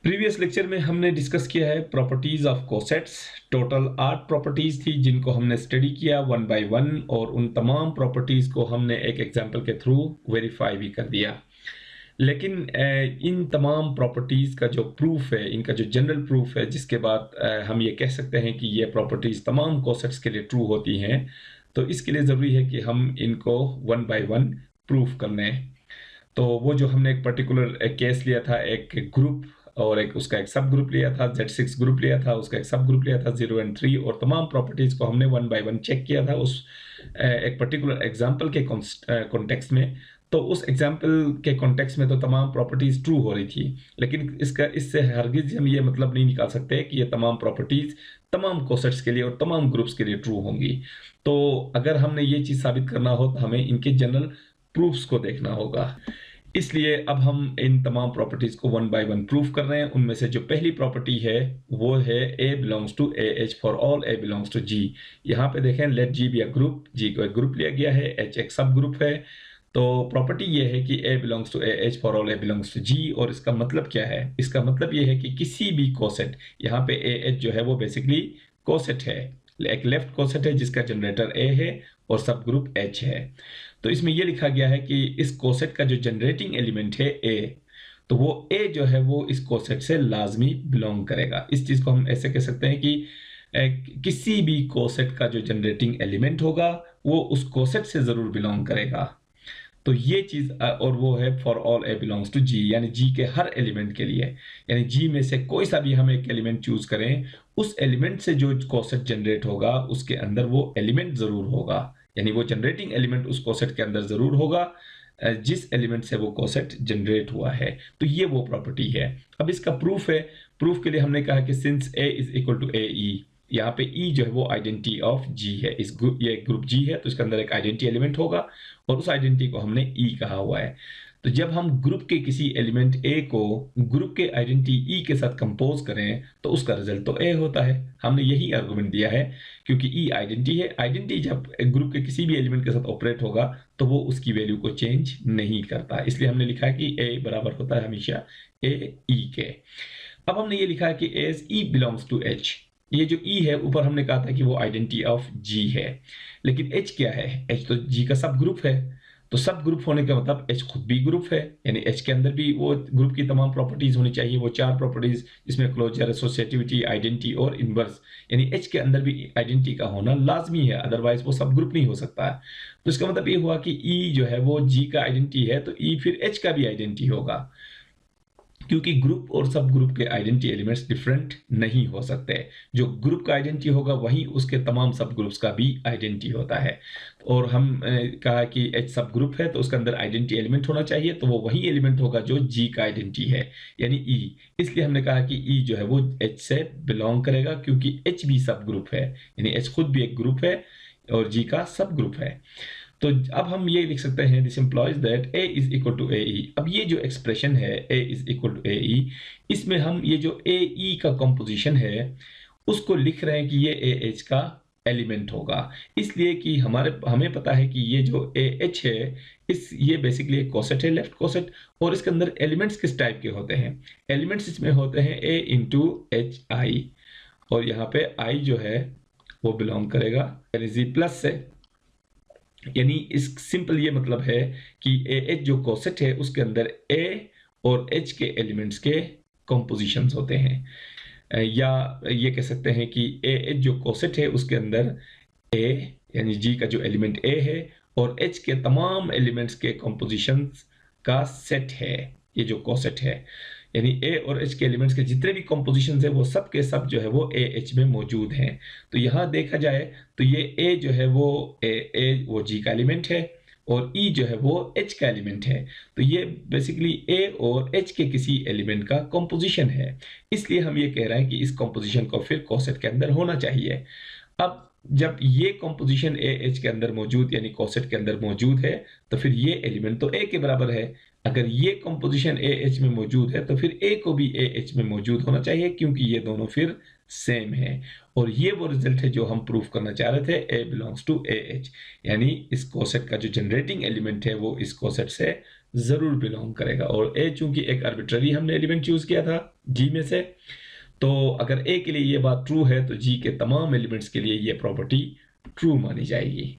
Previous lecture में हमने discuss किया है properties of cosets. Total 8 properties थी जिनको हमने स्टडी किया वन बाय वन, और उन तमाम प्रॉपर्टीज को हमने एक एग्जांपल के थ्रू वेरीफाई भी कर दिया। लेकिन इन तमाम प्रॉपर्टीज का जो प्रूफ है, इनका जो जनरल प्रूफ है, जिसके बाद हम ये कह सकते हैं कि ये प्रॉपर्टीज तमाम कोसेट्स के लिए ट्रू होती हैं, तो इसके लिए ज़रूरी है कि हम इनको वन बाय वन प्रूफ कर लें। तो वो जो हमने एक पर्टिकुलर केस लिया था, एक ग्रुप और एक उसका एक सब ग्रुप लिया था, Z6 ग्रुप लिया था, उसका एक सब ग्रुप लिया था 0 और 3, और तमाम प्रॉपर्टीज को हमने वन बाय वन चेक किया था उस एक पर्टिकुलर एग्जांपल के कॉन्टेक्स्ट में। तो उस एग्जांपल के कॉन्टेक्स्ट में तो तमाम प्रॉपर्टीज ट्रू हो रही थी, लेकिन इससे हरगिज हम ये मतलब नहीं निकाल सकते कि ये तमाम प्रॉपर्टीज तमाम कोसेट्स के लिए और तमाम ग्रुप्स के लिए ट्रू होंगी। तो अगर हमने ये चीज़ साबित करना हो तो हमें इनके जनरल प्रूफ्स को देखना होगा। इसलिए अब हम इन तमाम प्रॉपर्टीज को वन बाय वन प्रूफ कर रहे हैं। उनमें से जो पहली प्रॉपर्टी है वो है A belongs to AH for all A belongs to G। यहाँ पे देखें, let G be a group, G को एक ग्रुप लिया गया है, H एक सब ग्रुप है। तो प्रॉपर्टी ये है कि A belongs to AH for all A belongs to G। और इसका मतलब क्या है? इसका मतलब ये है कि किसी भी कोसेट, यहाँ पे AH जो है वो बेसिकली कोसेट है, एक लेफ्ट कोसेट है जिसका जनरेटर A है और सब ग्रुप H है। तो इसमें यह लिखा गया है कि इस कोसेट का जो जनरेटिंग एलिमेंट है A, तो वो A जो है वो इस कोसेट से लाजमी बिलोंग करेगा। इस चीज को हम ऐसे कह सकते हैं कि किसी भी कोसेट का जो जनरेटिंग एलिमेंट होगा वो उस कोसेट से जरूर बिलोंग करेगा। तो ये चीज, और वो है for all A belongs to G, यानी G के हर एलिमेंट के लिए, यानी G में से कोई सा भी हम एक एलिमेंट चूज करें, उस एलिमेंट से जो कोसेट जनरेट होगा उसके अंदर वो एलिमेंट जरूर होगा, यानी वो जनरेटिंग एलिमेंट उस कोसेट के अंदर जरूर होगा जिस एलिमेंट से वो कोसेट जनरेट हुआ है। तो ये वो प्रॉपर्टी है। अब इसका प्रूफ है। प्रूफ के लिए हमने कहा कि since A is equal to AE, यहाँ पे E जो है वो आइडेंटिटी ऑफ G है। इस ग्रुप, ये ग्रुप G है तो इसके अंदर एक आइडेंटिटी एलिमेंट होगा और उस आइडेंटिटी को हमने E कहा हुआ है। तो जब हम ग्रुप के किसी एलिमेंट A को ग्रुप के आइडेंटिटी E के साथ कंपोज करें तो उसका रिजल्ट तो A होता है। हमने यही आर्गुमेंट दिया है क्योंकि E आइडेंटिटी है। आइडेंटिटी जब ग्रुप के किसी भी एलिमेंट के साथ ऑपरेट होगा तो वो उसकी वैल्यू को चेंज नहीं करता, इसलिए हमने लिखा है कि A बराबर होता है हमेशा A E के। अब हमने ये लिखा है कि as E belongs to H। ये जो E है ऊपर हमने कहा था कि वो आइडेंटिटी ऑफ G है, लेकिन H क्या है? H तो G का सब ग्रुप है। तो सब ग्रुप होने का मतलब H खुद भी ग्रुप है, यानी H के अंदर भी वो ग्रुप की तमाम प्रॉपर्टीज होनी चाहिए, वो 4 प्रॉपर्टीज जिसमें क्लोजर, एसोसिएटिविटी, आइडेंटिटी और इनवर्स, यानी H के अंदर भी आइडेंटिटी का होना लाजमी है, अदरवाइज वो सब ग्रुप नहीं हो सकता है। तो इसका मतलब ये हुआ कि E जो है वो G का आइडेंटिटी है, तो E फिर H का भी आइडेंटिटी होगा, क्योंकि ग्रुप और सब ग्रुप के आइडेंटिटी एलिमेंट्स डिफरेंट नहीं हो सकते। जो ग्रुप का आइडेंटिटी होगा वही उसके तमाम सब ग्रुप्स का भी आइडेंटिटी होता है। और हम कहा कि H सब ग्रुप है तो उसके अंदर आइडेंटिटी एलिमेंट होना चाहिए, तो वो वही एलिमेंट होगा जो G का आइडेंटिटी है, यानी E। इसलिए हमने कहा कि E जो है वो H से बिलोंग करेगा, क्योंकि H भी सब ग्रुप है, यानी H खुद भी एक ग्रुप है और G का सब ग्रुप है। तो अब हम ये लिख सकते हैं, this implies that A is equal to AE। अब ये जो एक्सप्रेशन है A is equal to AE, इसमें हम ये जो AE का कंपोजिशन है उसको लिख रहे हैं कि ये AH का एलिमेंट होगा, इसलिए कि हमें पता है कि ये जो AH है ये बेसिकली एक कोसेट है, लेफ्ट कोसेट। और इसके अंदर एलिमेंट्स किस टाइप के होते हैं? एलिमेंट्स इसमें होते हैं A इंटू HI, और यहाँ पे I जो है वो बिलोंग करेगा Z प्लस से। यानी इस सिंपल ये मतलब है कि AH जो कोसेट है उसके अंदर A और H के एलिमेंट्स के कंपोजिशंस होते हैं, या ये कह सकते हैं कि AH जो कोसेट है उसके अंदर A यानी G का जो एलिमेंट A है और H के तमाम एलिमेंट्स के कंपोजिशंस का सेट है ये जो कोसेट है। यानी A और H के एलिमेंट्स के जितने भी कंपोजिशंस है वो सब के सब जो है वो AH में मौजूद हैं। तो यहाँ देखा जाए तो ये A जो है वो वो G का एलिमेंट है और E जो है वो H का एलिमेंट है। तो ये बेसिकली A और H के किसी एलिमेंट का कंपोजिशन है, इसलिए हम ये कह रहे हैं कि इस कंपोजिशन को फिर कोसेट के अंदर होना चाहिए। अब जब ये कंपोजिशन AH के अंदर मौजूद यानी कोसेट के अंदर मौजूद है तो फिर ये एलिमेंट तो A के बराबर है। अगर ये कंपोजिशन AH में मौजूद है तो फिर A को भी AH में मौजूद होना चाहिए, क्योंकि ये दोनों फिर सेम है। और ये वो रिजल्ट है जो हम प्रूफ करना चाह रहे थे, A बिलोंग्स टू AH, यानी इस कोसेट का जो जनरेटिंग एलिमेंट है वो इस कोसेट से जरूर बिलोंग करेगा। और ए चूंकि एक आर्बिट्ररी हमने एलिमेंट चूज किया था जी में से, तो अगर ए के लिए ये बात ट्रू है तो जी के तमाम एलिमेंट्स के लिए ये प्रॉपर्टी ट्रू मानी जाएगी।